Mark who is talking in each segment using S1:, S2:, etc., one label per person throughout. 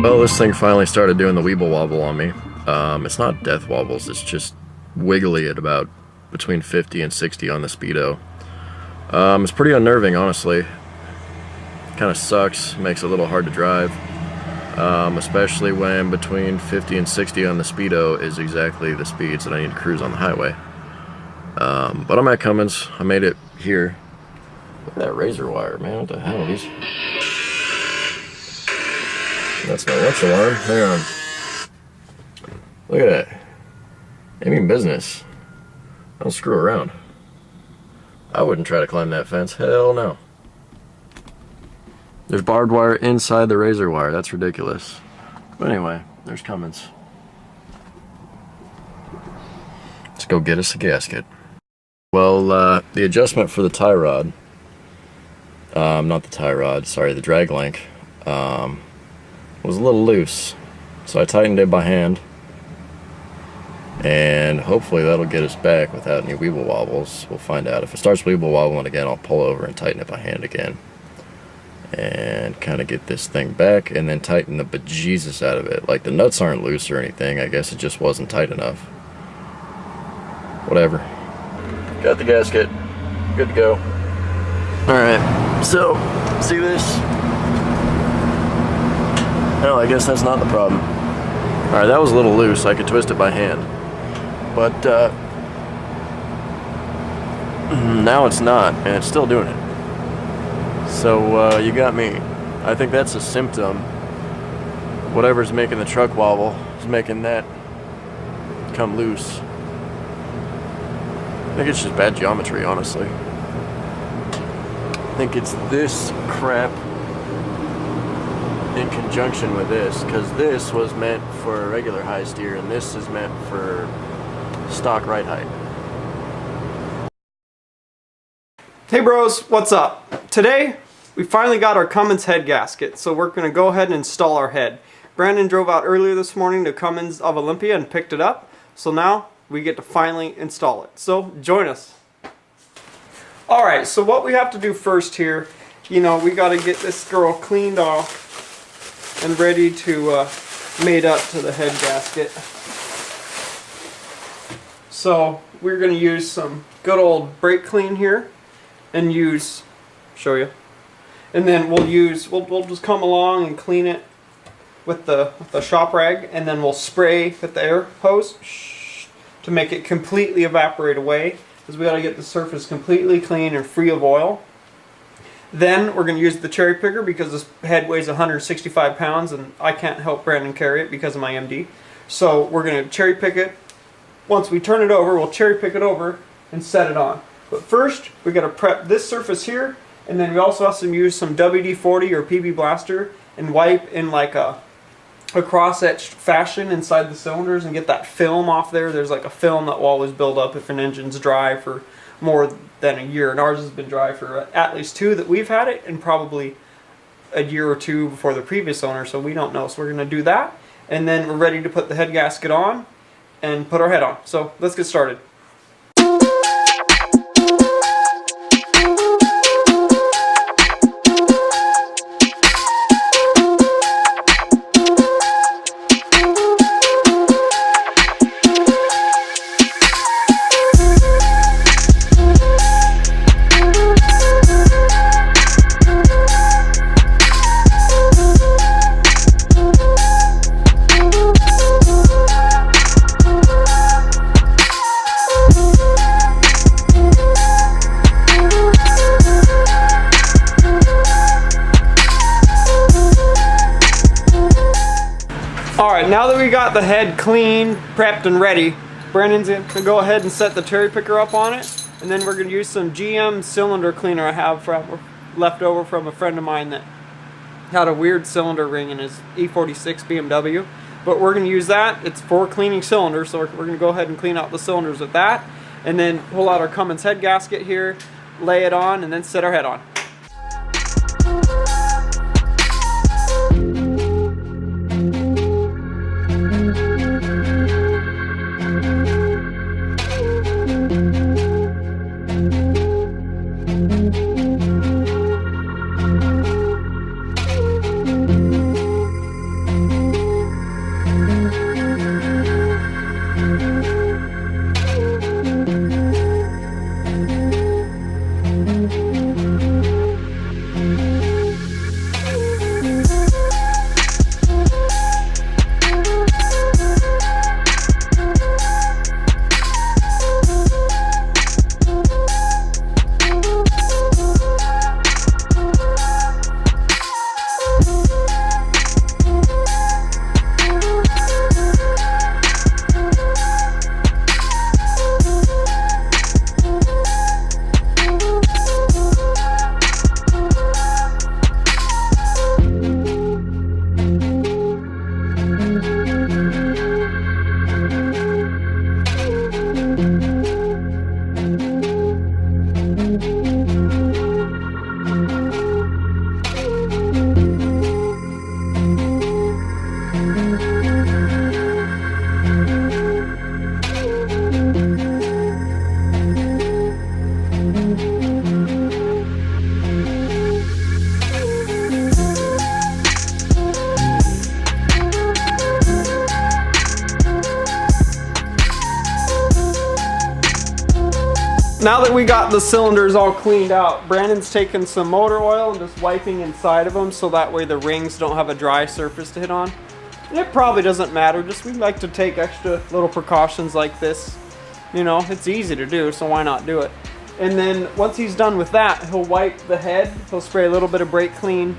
S1: Well, this thing finally started doing the weeble wobble on me. It's not death wobbles, it's just wiggly at about between 50 and 60 on the speedo. It's pretty unnerving, honestly. Kind of sucks, makes it a little hard to drive, especially when between 50 and 60 on the speedo is exactly the speeds that I need to cruise on the highway. But I'm at Cummins. I made it here. Look at that razor wire, man. What the hell? That's my lunch alarm. Hang on. Look at that. I mean business. Don't screw around. I wouldn't try to climb that fence. Hell no. There's barbed wire inside the razor wire. That's ridiculous. But anyway, there's Cummins. Let's go get us a gasket. Well, the adjustment for the tie rod, not the tie rod, sorry, the drag link, was a little loose. So I tightened it by hand. And hopefully that'll get us back without any weeble wobbles. We'll find out. If it starts weeble wobbling again, I'll pull over and tighten it by hand again. And kind of get this thing back and then tighten the bejesus out of it. Like the nuts aren't loose or anything. I guess it just wasn't tight enough. Whatever. Got the gasket. Good to go. Alright, so, see this? No, I guess that's not the problem. Alright, that was a little loose. I could twist it by hand. But, now it's not, and it's still doing it. So, you got me. I think that's a symptom. Whatever's making the truck wobble is making that come loose. I think it's just bad geometry, honestly. I think it's this crap in conjunction with this, because this was meant for a regular high steer and this is meant for stock ride height.
S2: Hey bros, what's up? Today we finally got our Cummins head gasket, so we're going to go ahead and install our head. Brandon drove out earlier this morning to Cummins of Olympia and picked it up, so now we get to finally install it. So join us. Alright, so what we have to do first here, we got to get this girl cleaned off and ready to mate up to the head gasket. So we're going to use some good old brake clean here and show you. And then we'll just come along and clean it with the shop rag, and then we'll spray with the air hose to make it completely evaporate away, because we got to get the surface completely clean and free of oil. Then we're going to use the cherry picker because this head weighs 165 pounds and I can't help Brandon carry it because of my MD. So we're going to cherry pick it. Once we turn it over, we'll cherry pick it over and set it on. But first, we got to prep this surface here, and then we also have to use some WD-40 or PB Blaster and wipe in like a cross-etched fashion inside the cylinders and get that film off there. There's like a film that will always build up if an engine's dry for more than a year, and ours has been dry for at least 2 that we've had it, and probably a year or 2 before the previous owner, so we don't know. So we're going to do that, and then we're ready to put the head gasket on and put our head on. So let's get started. Alright, now that we got the head clean, prepped, and ready, Brandon's going to go ahead and set the cherry picker up on it, and then we're going to use some GM cylinder cleaner I have left over from a friend of mine that had a weird cylinder ring in his E46 BMW. But we're going to use that. It's for cleaning cylinders, so we're going to go ahead and clean out the cylinders with that, and then pull out our Cummins head gasket here, lay it on, and then set our head on. Now that we got the cylinders all cleaned out, Brandon's taking some motor oil and just wiping inside of them so that way the rings don't have a dry surface to hit on. And it probably doesn't matter, just we like to take extra little precautions like this. You know, it's easy to do, so why not do it? And then once he's done with that, he'll wipe the head, he'll spray a little bit of brake clean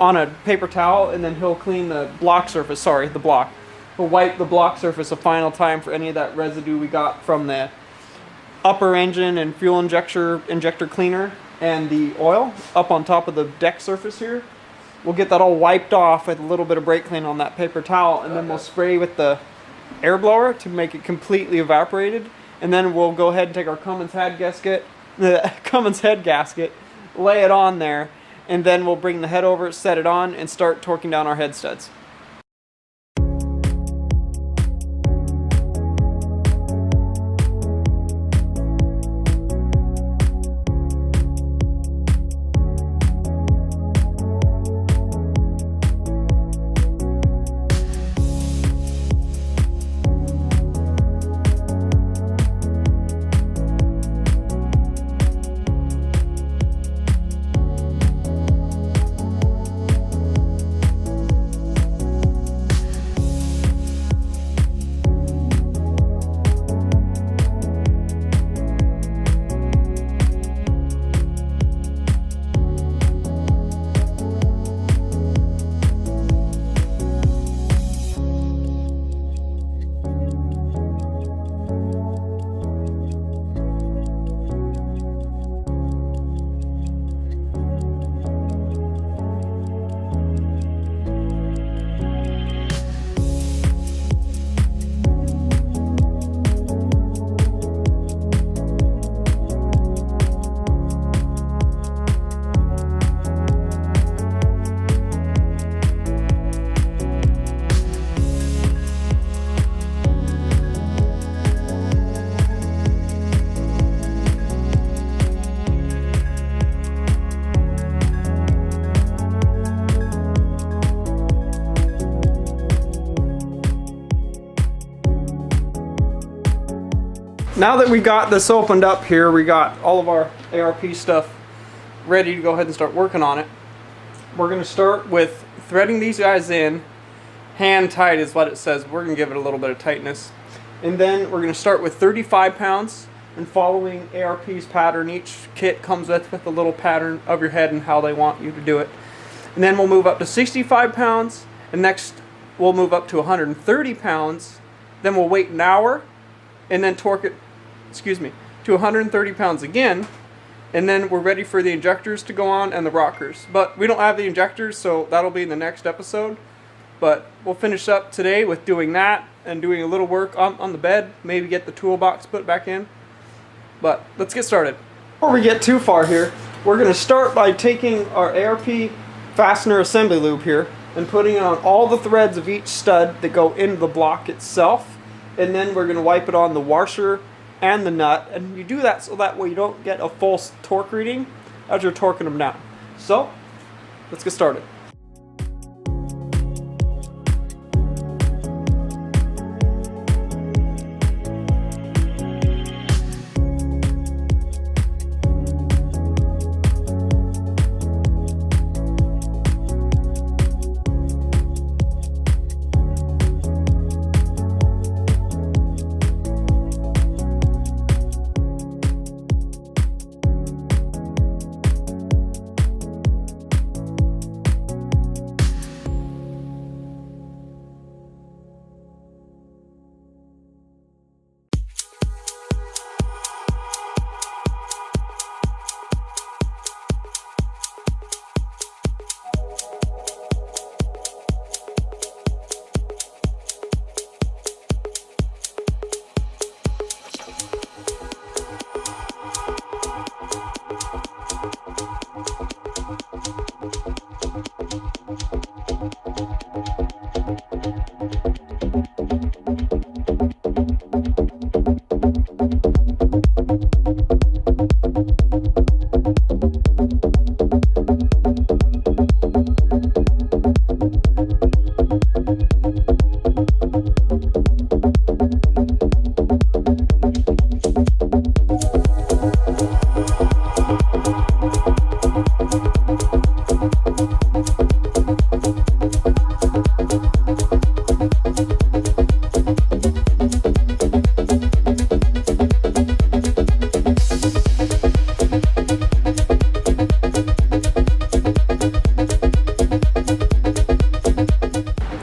S2: on a paper towel, and then he'll clean the block surface, sorry, the block. He'll wipe the block surface a final time for any of that residue we got from the upper engine and fuel injector cleaner and the oil up on top of the deck surface here. We'll get that all wiped off with a little bit of brake clean on that paper towel, and then we'll spray with the air blower to make it completely evaporated. And then we'll go ahead and take our Cummins head gasket, lay it on there, and then we'll bring the head over, set it on, and start torquing down our head studs. Now that we got this opened up here, we got all of our ARP stuff ready to go ahead and start working on it. We're going to start with threading these guys in. Hand tight is what it says. We're going to give it a little bit of tightness. And then we're going to start with 35 pounds and following ARP's pattern. Each kit comes with a little pattern of your head and how they want you to do it. And then we'll move up to 65 pounds. And next we'll move up to 130 pounds. Then we'll wait an hour and then torque it, to 130 pounds again. And then we're ready for the injectors to go on and the rockers. But we don't have the injectors, so that'll be in the next episode. But we'll finish up today with doing that and doing a little work on the bed. Maybe get the toolbox put back in. But let's get started. Before we get too far here, we're going to start by taking our ARP fastener assembly lube here and putting it on all the threads of each stud that go into the block itself. And then we're going to wipe it on the washer and the nut, and you do that so that way you don't get a false torque reading as you're torquing them down. So let's get started.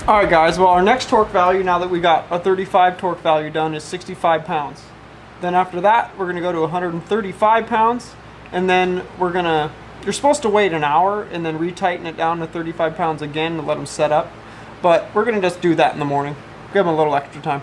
S2: Alright guys, well our next torque value, now that we got a 35 torque value done, is 65 pounds. Then after that, we're going to go to 135 pounds, and then you're supposed to wait an hour and then retighten it down to 35 pounds again to let them set up. But we're going to just do that in the morning. Give them a little extra time.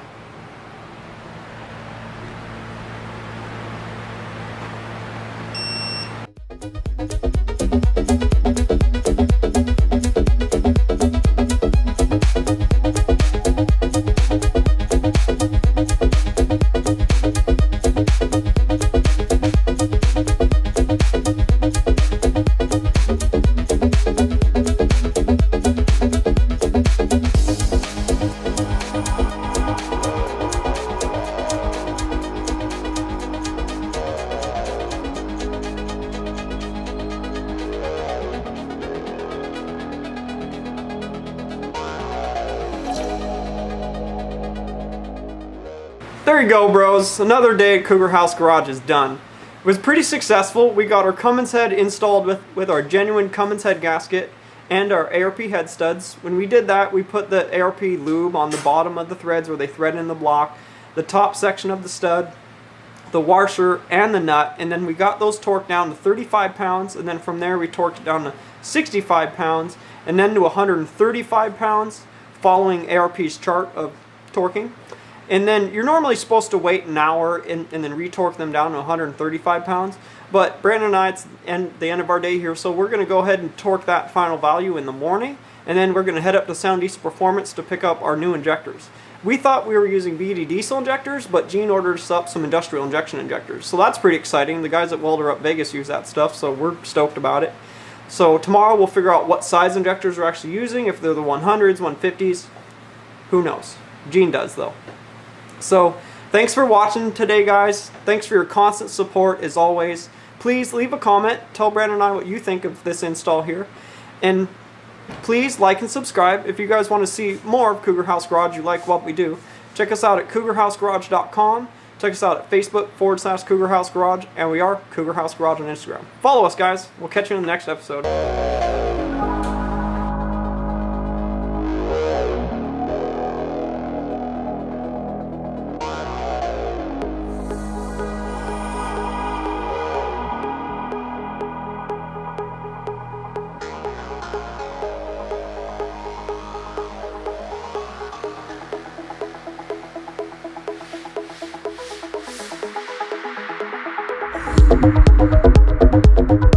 S2: There you go, bros. Another day at Cougar House Garage is done. It was pretty successful. We got our Cummins head installed with our genuine Cummins head gasket and our ARP head studs. When we did that, we put the ARP lube on the bottom of the threads where they thread in the block, the top section of the stud, the washer, and the nut, and then we got those torqued down to 35 pounds, and then from there we torqued it down to 65 pounds, and then to 135 pounds, following ARP's chart of torquing. And then you're normally supposed to wait an hour and then retorque them down to 135 pounds. But Brandon and I, it's the end of our day here, so we're going to go ahead and torque that final value in the morning. And then we're going to head up to Sound Diesel Performance to pick up our new injectors. We thought we were using BAGGED diesel injectors, but Gene ordered us up some industrial injection injectors. So that's pretty exciting. The guys at Welder Up Vegas use that stuff, so we're stoked about it. So tomorrow we'll figure out what size injectors we're actually using, if they're the 100s, 150s. Who knows? Gene does, though. So, thanks for watching today, guys. Thanks for your constant support, as always. Please leave a comment. Tell Brandon and I what you think of this install here. And please like and subscribe if you guys want to see more of Cougar House Garage. You like what we do. Check us out at cougarhousegarage.com. Check us out at Facebook/Cougar House Garage. And we are Cougar House Garage on Instagram. Follow us, guys. We'll catch you in the next episode.
S3: Thank you.